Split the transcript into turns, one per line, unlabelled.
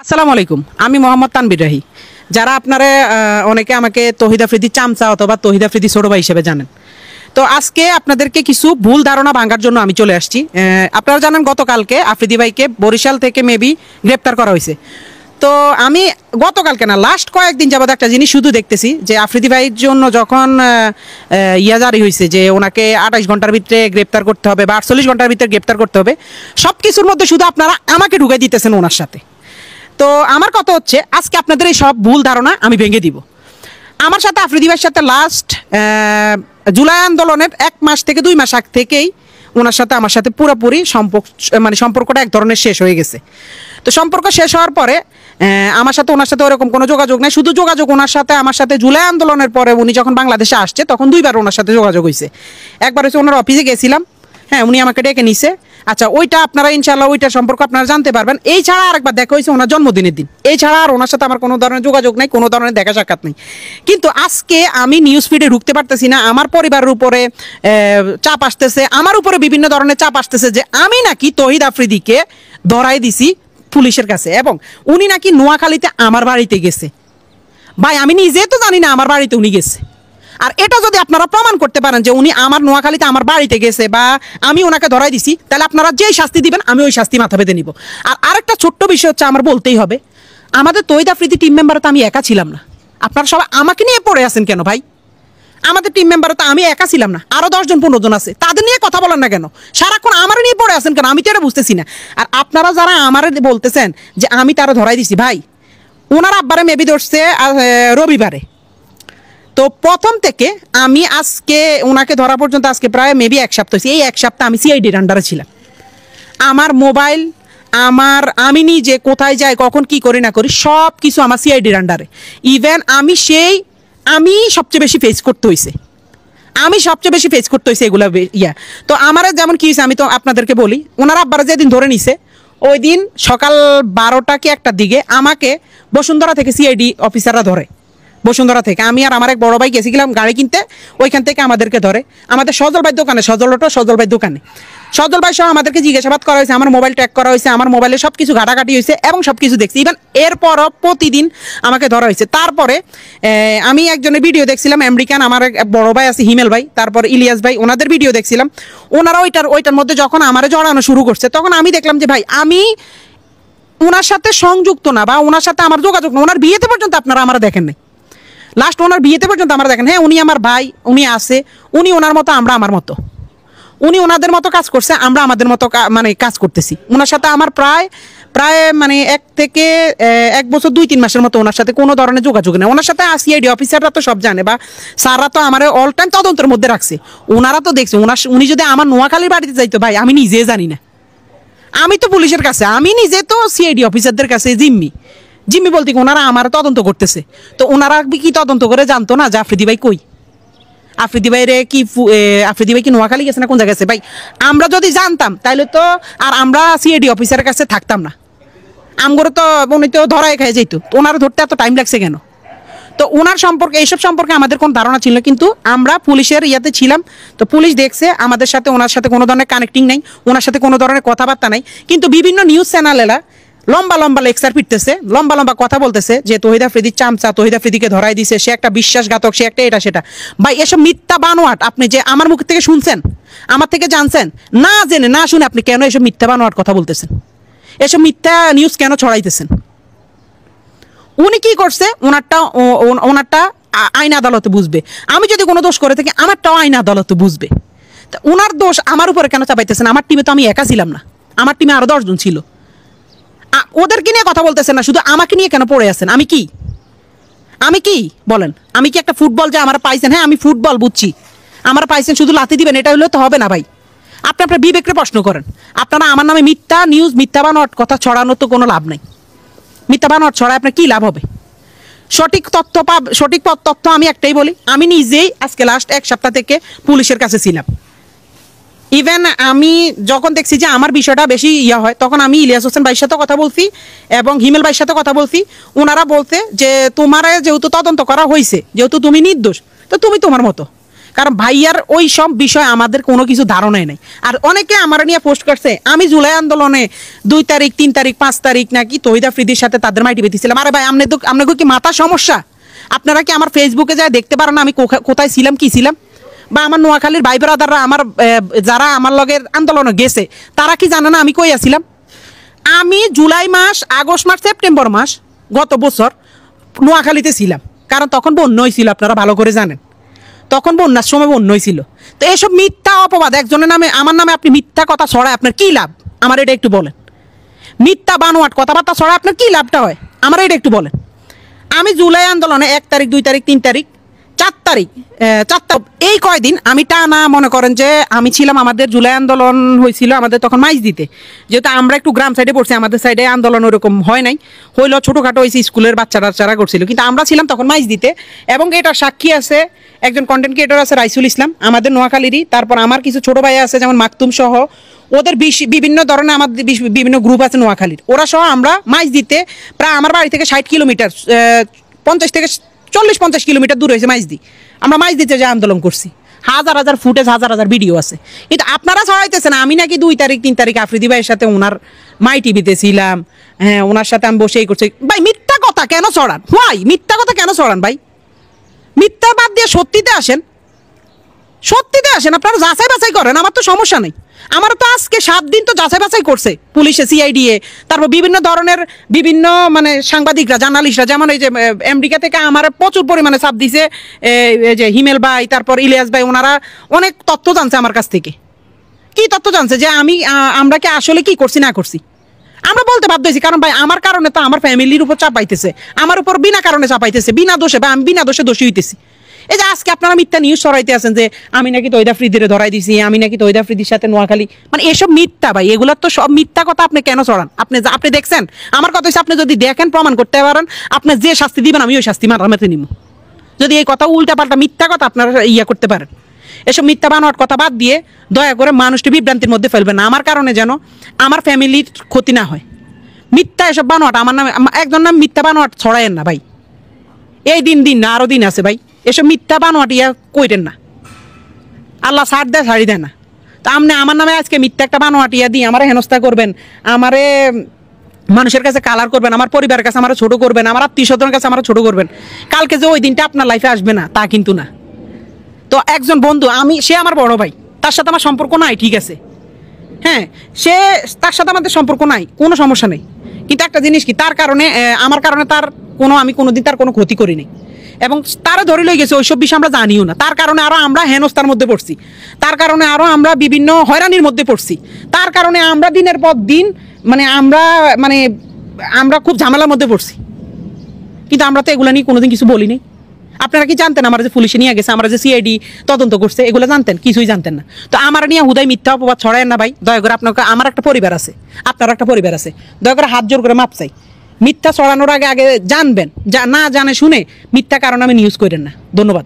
আসসালামু আলাইকুম, আমি মোহাম্মদ তানবীর রাহি। যারা আপনারা অনেকে আমাকে তহিদ আফ্রিদি চামচা অথবা তহিদ আফ্রিদি ছোট ভাই হিসেবে জানেন, তো আজকে আপনাদেরকে কিছু ভুল ধারণা ভাঙার জন্য আমি চলে আসছি। আপনারা জানেন গতকালকে আফ্রিদি ভাইকে বরিশাল থেকে মেবি গ্রেপ্তার করা হয়েছে। তো আমি গতকালকে না, লাস্ট কয়েকদিন যাবত একটা জিনিস শুধু দেখতেছি যে আফ্রিদি ভাইয়ের জন্য যখন জারি হয়েছে যে ওনাকে 28 ঘন্টার ভিতরে গ্রেপ্তার করতে হবে বা 48 ঘন্টার ভিতরে গ্রেপ্তার করতে হবে, সব কিছুর মধ্যে শুধু আপনারা আমাকে ঢুকাই দিতেছেন ওনার সাথে। তো আমার কথা হচ্ছে, আজকে আপনাদের এই সব ভুল ধারণা আমি ভেঙে দিব। আমার সাথে আফ্রিদি ভাইয়ের সাথে লাস্ট জুলাই আন্দোলনের 1 মাস থেকে 2 মাস আগ থেকেই ওনার সাথে আমার সাথে পুরোপুরি সম্পর্কটা এক ধরনের শেষ হয়ে গেছে। তো সম্পর্ক শেষ হওয়ার পরে আমার সাথে ওনার সাথে ওরকম কোনো যোগাযোগ নেই। শুধু যোগাযোগ ওনার সাথে আমার সাথে জুলাই আন্দোলনের পরে উনি যখন বাংলাদেশে আসছে তখন 2বার ওনার সাথে যোগাযোগ হয়েছে। একবার হচ্ছে ওনার অফিসে গেছিলাম, হ্যাঁ, উনি আমাকে ডেকে নিছে। আচ্ছা, ওইটা আপনারা ইনশাল্লাহ ওইটার সম্পর্ক আপনারা জানতে পারবেন। এই ছাড়া আরেকবার দেখা হয়েছে ওনার জন্মদিনের দিন, এই ছাড়া আর ওনার সাথে আমার কোনো ধরনের যোগাযোগ নেই, কোনো ধরনের দেখা সাক্ষাৎ নেই। কিন্তু আজকে আমি নিউজ ফিডে ঢুকতে পারতেছি না, আমার পরিবারের উপরে চাপ আসতেছে, আমার উপরে বিভিন্ন ধরনের চাপ আসতেছে যে আমি নাকি তহিদ আফ্রিদিকে ধরাই দিছি পুলিশের কাছে এবং উনি নাকি নোয়াখালীতে আমার বাড়িতে গেছে। ভাই, আমি নিজে তো জানি না আমার বাড়িতে উনি গেছে। আর এটা যদি আপনারা প্রমাণ করতে পারেন যে উনি আমার নোয়াখালীতে আমার বাড়িতে গেছে বা আমি ওনাকে ধরাই দিছি, তাহলে আপনারা যেই শাস্তি দিবেন আমি ওই শাস্তি মাথা পেতে নিব। আর আরেকটা ছোট্ট বিষয় হচ্ছে, আমার বলতেই হবে, আমাদের তহিদ আফ্রিদি টিম মেম্বারে তো আমি একা ছিলাম না। আপনারা সবাই আমাকে নিয়ে পড়ে আছেন কেন ভাই? আমাদের টিম মেম্বারে তো আমি একা ছিলাম না, আরো 10 জন 15 জন আছে, তাদের নিয়ে কথা বলেন না কেন? সারাক্ষণ আমার নিয়ে পড়ে আছেন কেন? আমি তো এটা বুঝতেছি না। আর আপনারা যারা আমার বলতেছেন যে আমি তারা ধরাই দিছি, ভাই ওনার আব্বারে মেবি ধরছে রবিবারে। তো প্রথম থেকে আমি আজকে ওনাকে ধরা পর্যন্ত আজকে প্রায় মেবি 1 সপ্তাহ হয়েছে। এই 1 সপ্তাহ আমি সিআইডির আন্ডারে ছিলাম। আমার মোবাইল, আমি নিজে কোথায় যাই, কখন কি করি না করি, সব কিছু আমার সিআইডির আন্ডারে। ইভেন আমি সবচেয়ে বেশি ফেস করতে হয়েছে, এগুলো তো আমার যেমন কি হয়েছে আমি তো আপনাদেরকে বলি। ওনার আব্বারা যেদিন ধরে নিছে ওই দিন সকাল 12টা কি 1টার দিকে আমাকে বসুন্ধরা থেকে সিআইডি অফিসাররা ধরে। বসুন্ধরা থেকে আমি আর আমার এক বড় ভাই গেছিলাম গাড়ি কিনতে, ওইখান থেকে আমাদেরকে ধরে আমাদের সজল ভাই দোকানে সজল ভাই সহ আমাদেরকে জিজ্ঞাসাবাদ করা হয়েছে, আমার মোবাইল ট্র্যাক করা হয়েছে, আমার মোবাইলে সব কিছু ঘাটাঘাটি হয়েছে এবং সব কিছু দেখছি। ইভেন এরপরও প্রতিদিন আমাকে ধরা হয়েছে। তারপরে আমি একজনের ভিডিও দেখছিলাম, আমেরিকান, আমার এক বড় ভাই আছে হিমেল ভাই, তারপর ইলিয়াস ভাই, ওনাদের ভিডিও দেখছিলাম। ওনারা ওইটার মধ্যে যখন আমারে জড়ানো শুরু করছে তখন আমি দেখলাম যে ভাই আমি ওনার সাথে সংযুক্ত না বা ওনার সাথে আমার যোগাযোগ না। ওনার বিয়েতে পর্যন্ত আপনারা আমার দেখেন নাই, লাস্ট ওনার বিয়েতে পর্যন্ত আমরা দেখেন। হ্যাঁ, উনি আমার ভাই, উনি আছে, উনি ওনার মতো, আমরা আমার মতো, উনি ওনাদের মতো কাজ করছে, আমরা আমাদের মতো কাজ করতেছি। ওনার সাথে আমার প্রায় 1 থেকে 1 বছর 2-3 মাসের মতো ওনার সাথে কোনো ধরনের যোগাযোগ নেই। ওনার সাথে সিআইডি অফিসাররা তো সব জানে বা স্যাররা তো আমার অল টাইম তদন্তের মধ্যে রাখছে, ওনারা তো দেখছে। উনি যদি আমার নোয়াখালীর বাড়িতে যাইতো, ভাই আমি নিজে জানি না, আমি তো পুলিশের কাছে, আমি নিজে তো সিআইডি অফিসারদের কাছে জিম্মি বলতে ওনারা আমার তদন্ত করতেছে। তো ওনারা কি তদন্ত করে জানতো না যে আফ্রিদি ভাই কই? আফ্রিদি ভাই কি নোয়াখালী গেছে না কোন জায়গায় গেছে? ভাই আমরা যদি জানতাম তাহলে তো আর আমরা সিআইডি অফিসারের কাছে থাকতাম না, আমগরে তো উনি তো ধরায় খেয়ে যেত। ওনারা ধরতে এত টাইম লাগছে কেন? তো ওনার সম্পর্কে, এইসব সম্পর্কে আমাদের কোনো ধারণা ছিল না, কিন্তু আমরা পুলিশের ইয়াতে ছিলাম। তো পুলিশ দেখছে আমাদের সাথে ওনার সাথে কোনো ধরনের কানেক্টিং নাই, ওনার সাথে কোনো ধরনের কথাবার্তা নাই। কিন্তু বিভিন্ন নিউজ চ্যানেলেরা লম্বা লেকচার পিটতেছে, লম্বা কথা বলতেছে যে তহিদ আফ্রিদির চামচা, তহিদ আফ্রিদিকে ধরাই দিছে, সে একটা বিশ্বাসঘাতক, সে একটা এটা সেটা। ভাই এসব মিথ্যা বানোয়াট আপনি যে আমার মুখ থেকে শুনছেন, আমার থেকে জানছেন, না জেনে না শুনে আপনি কেন এসব মিথ্যা বানোয়াট কথা বলতেছেন? এসব মিথ্যা নিউজ কেন ছড়াইতেছেন? উনি কি করছে ওনারটা আইন আদালতে বুঝবে। আমি যদি কোনো দোষ করে থাকি আমারটাও আইন আদালতে বুঝবে। তা ওনার দোষ আমার উপরে কেন চাপাইতেছেন? আমার টিমে তো আমি একা ছিলাম না, আমার টিমে আরো 10 জন ছিল। ওদেরকে নিয়ে কথা বলতেছেন না, শুধু আমাকে নিয়ে কেন পড়ে আছেন? আমি কি বলেন? আমি কি একটা ফুটবল যে আমার পাইছেন? হ্যাঁ, আমি ফুটবল বুঝছি, আমার পাইছেন, শুধু লাথি দিবেন এটা হলে তো হবে না ভাই। আপনি আপনার বিবেককে প্রশ্ন করেন। আপনারা আমার নামে মিথ্যা নিউজ, মিথ্যা বানোয়াট কথা ছড়ানোর তো কোনো লাভ নাই। মিথ্যা বানোয়াট ছড়ায় আপনার কি লাভ হবে? সঠিক তথ্য আমি একটাই বলি, আমি নিজেই আজকে লাস্ট 1 সপ্তাহ থেকে পুলিশের কাছে ছিলাম। ইভেন আমি যখন দেখছি যে আমার বিষয়টা বেশি হয়, তখন আমি ইলিয়াস হোসেন ভাইয়ের সাথে কথা বলছি এবং হিমেল ভাইয়ের সাথে কথা বলছি। ওনারা বলতে যে তোমার যেহেতু তদন্ত করা হয়েছে, যেহেতু তুমি নির্দোষ, তো তুমি তোমার মতো। কারণ ভাইয়ার ওই সব বিষয় আমাদের কোনো কিছু ধারণাই নাই। আর অনেকে আমার নিয়ে পোস্ট করছে আমি জুলাই আন্দোলনে 2 তারিখ 3 তারিখ 5 তারিখ নাকি তহিদ আফ্রিদির সাথে তাদের মাইটি বেঁধেছিলাম। আরে ভাই আপনাকে কি মাথা সমস্যা? আপনারা কি আমার ফেসবুকে যায় দেখতে পারেন আমি কোথায় ছিলাম কি ছিলাম? বা আমার নোয়াখালীর ভাই ব্রাদাররা আমার যারা আমার লগের আন্দোলনে গেছে তারা কি জানে না আমি কই আছিলাম? আমি জুলাই মাস, আগস্ট মাস, সেপ্টেম্বর মাস গত বছর নোয়াখালীতে ছিলাম, কারণ তখন বন্যা হয়েছিল, আপনারা ভালো করে জানেন। তখন বন্যার সময় বন্যা হয়েছিল। তো এসব মিথ্যা অপবাদ একজনের নামে, আমার নামে আপনি মিথ্যা কথা ছড়ায় আপনার কি লাভ? আমার এটা একটু বলেন। মিথ্যা বানোয়াট কথাবার্তা ছড়ায় আপনার কি লাভটা হয়? আমার এটা একটু বলেন। আমি জুলাই আন্দোলনে 1 তারিখ 2 তারিখ 3 তারিখ 4 তারিখ এই কয়দিন আমি টানা মনে করেন যে আমি ছিলাম। আমাদের জুলাই আন্দোলন হয়েছিল আমাদের তখন মাইজ দিতে, যেহেতু আমরা একটু গ্রাম সাইডে পড়ছি, আমাদের সাইডে আন্দোলন ওরকম হয় নাই, হইলো ছোটোখাটো হয়েছে, স্কুলের বাচ্চারা করছিল, কিন্তু আমরা ছিলাম তখন মাইজ দিতে। এবং এটা সাক্ষী আছে একজন কন্টেন্ট ক্রিয়েটর আছে রাইসুল ইসলাম আমাদের নোয়াখালীরই, তারপর আমার কিছু ছোটো ভাই আছে যেমন মাকতুম সহ, ওদের বিভিন্ন ধরনের আমাদের বিভিন্ন গ্রুপ আছে নোয়াখালীর, ওরা সহ আমরা মাইজ দিতে প্রায় আমার বাড়ি থেকে 60 কিলোমিটার 50 থেকে 40-50 কিলোমিটার দূর হয়েছে মাইজদি। আমরা মাইজ দিতে যে আন্দোলন করছি, হাজার হাজার ফুটেজ, হাজার হাজার ভিডিও আছে। কিন্তু আপনারা ছড়াইতেছেন আমি নাকি 2 তারিখ 3 তারিখ আফ্রিদি ভাইয়ের সাথে ওনার মাই টিভিতে ছিলাম, হ্যাঁ ওনার সাথে আমি বসেই করছি। ভাই মিথ্যা কথা কেন ছড়ান? হোয়াই মিথ্যা কথা কেন ছড়ান ভাই? মিথ্যা বাদ দিয়ে সত্যিতে আসেন, সত্যিতে আসেন, আপনারা যাচাই বাছাই করেন, আমার তো সমস্যা নেই। আমার তো আজকে 7 দিন তো যাচাই বাছাই করছে পুলিশে, সিআইডিএ, তারপর বিভিন্ন ধরনের বিভিন্ন মানে সাংবাদিকরা, জার্নালিস্টরা, যেমন এই যে আমেরিকা থেকে আমার প্রচুর পরিমাণে চাপ দিছে এই যে হিমেল ভাই, তারপর ইলিয়াস ভাই, ওনারা অনেক তথ্য জানছে আমার কাছ থেকে। কি তথ্য জানছে? যে আমরা কি আসলে কি করছি না করছি আমরা বলতে বাধ্য হয়েছি, কারণ ভাই আমার কারণে তো আমার ফ্যামিলির উপর চাপ পাইতেছে, আমার উপর বিনা কারণে চাপ পাইতেছে, বিনা দোষে, বা আমি বিনা দোষে দোষী হইতেছি। এই যে আজকে আপনারা মিথ্যা নিউজ ছড়াইতে আছেন যে আমি নাকি তহিদ আফ্রিদিরে ধরাই দিছি, আমি নাকি তহিদ আফ্রিদির সাথে নোয়াখালী, মানে এসব মিথ্যা ভাই, এগুলোর তো সব মিথ্যা কথা। আপনি কেন ছড়ান? আপনি দেখছেন? আমার কথা হচ্ছে আপনি যদি দেখেন, প্রমাণ করতে পারেন, আপনি যে শাস্তি দিবেন আমি ওই শাস্তি মারামাতে নিব, যদি এই কথা উল্টা পাল্টা মিথ্যা কথা আপনারা করতে পারেন। এসব মিথ্যা বানোয়াট কথা বাদ দিয়ে দয়া করে মানুষটি বিভ্রান্তির মধ্যে ফেলবেন না, আমার কারণে যেন আমার ফ্যামিলির ক্ষতি না হয়। মিথ্যা এসব বানোয়াট আমার নামে, একজন নাম মিথ্যা বানোয়াট ছড়ায়েন না ভাই। এই দিন না আরো দিন আছে ভাই, এসব মিথ্যা বানোয়াট কইরেন না, আল্লাহ ছাড় দেয় ছাড়ি দেয় না। তো আপনি আমার নামে আজকে মিথ্যা একটা বানোয়াট দিয়ে আমারে হেনস্থা করবেন, আমারে মানুষের কাছে কালার করবেন, আমার পরিবারের কাছে আমার ছোট করবেন, আমার আত্মীয় স্বজনের কাছে আমার ছোট করবেন, কালকে যে ওই দিনটা আপনার লাইফে আসবে না তা কিন্তু না। তো একজন বন্ধু, সে আমার বড় ভাই, তার সাথে আমার সম্পর্ক নাই, ঠিক আছে, হ্যাঁ তার সাথে আমাদের সম্পর্ক নাই, কোনো সমস্যা নেই, কিন্তু একটা জিনিস কি, তার কারণে আমার কারণে আমি কোনোদিন তার কোনো ক্ষতি করিনি, এবং তারা ধরে লই গেছে ওইসব বিষয় আমরা জানিও না, তার কারণে আরো আমরা হেনস্থার মধ্যে পড়ছি, তার কারণে আরো আমরা বিভিন্ন হয়রানির মধ্যে পড়ছি, তার কারণে আমরা দিনের পর দিন আমরা খুব ঝামেলার মধ্যে পড়ছি, কিন্তু আমরা তো এগুলো নিয়ে কোনোদিন কিছু বলিনি। আপনারা কি জানতেন আমরা যে পুলিশে নিয়ে গেছে, আমরা যে সিআইডি তদন্ত করছে, এগুলো জানতেন? কিছুই জানতেন না। তো আমার নিয়ে হুদাই মিথ্যা অপবাদ ছড়ায় না ভাই, দয়া করে। আপনাকে, আমার একটা পরিবার আছে, আপনার একটা পরিবার আছে, দয়া করে হাত জোর করে মাপ চাই, মিথ্যা ছড়ানোর আগে জানবেন, না জানে শুনে মিথ্যা কারণে আমি নিউজ করেন না। ধন্যবাদ।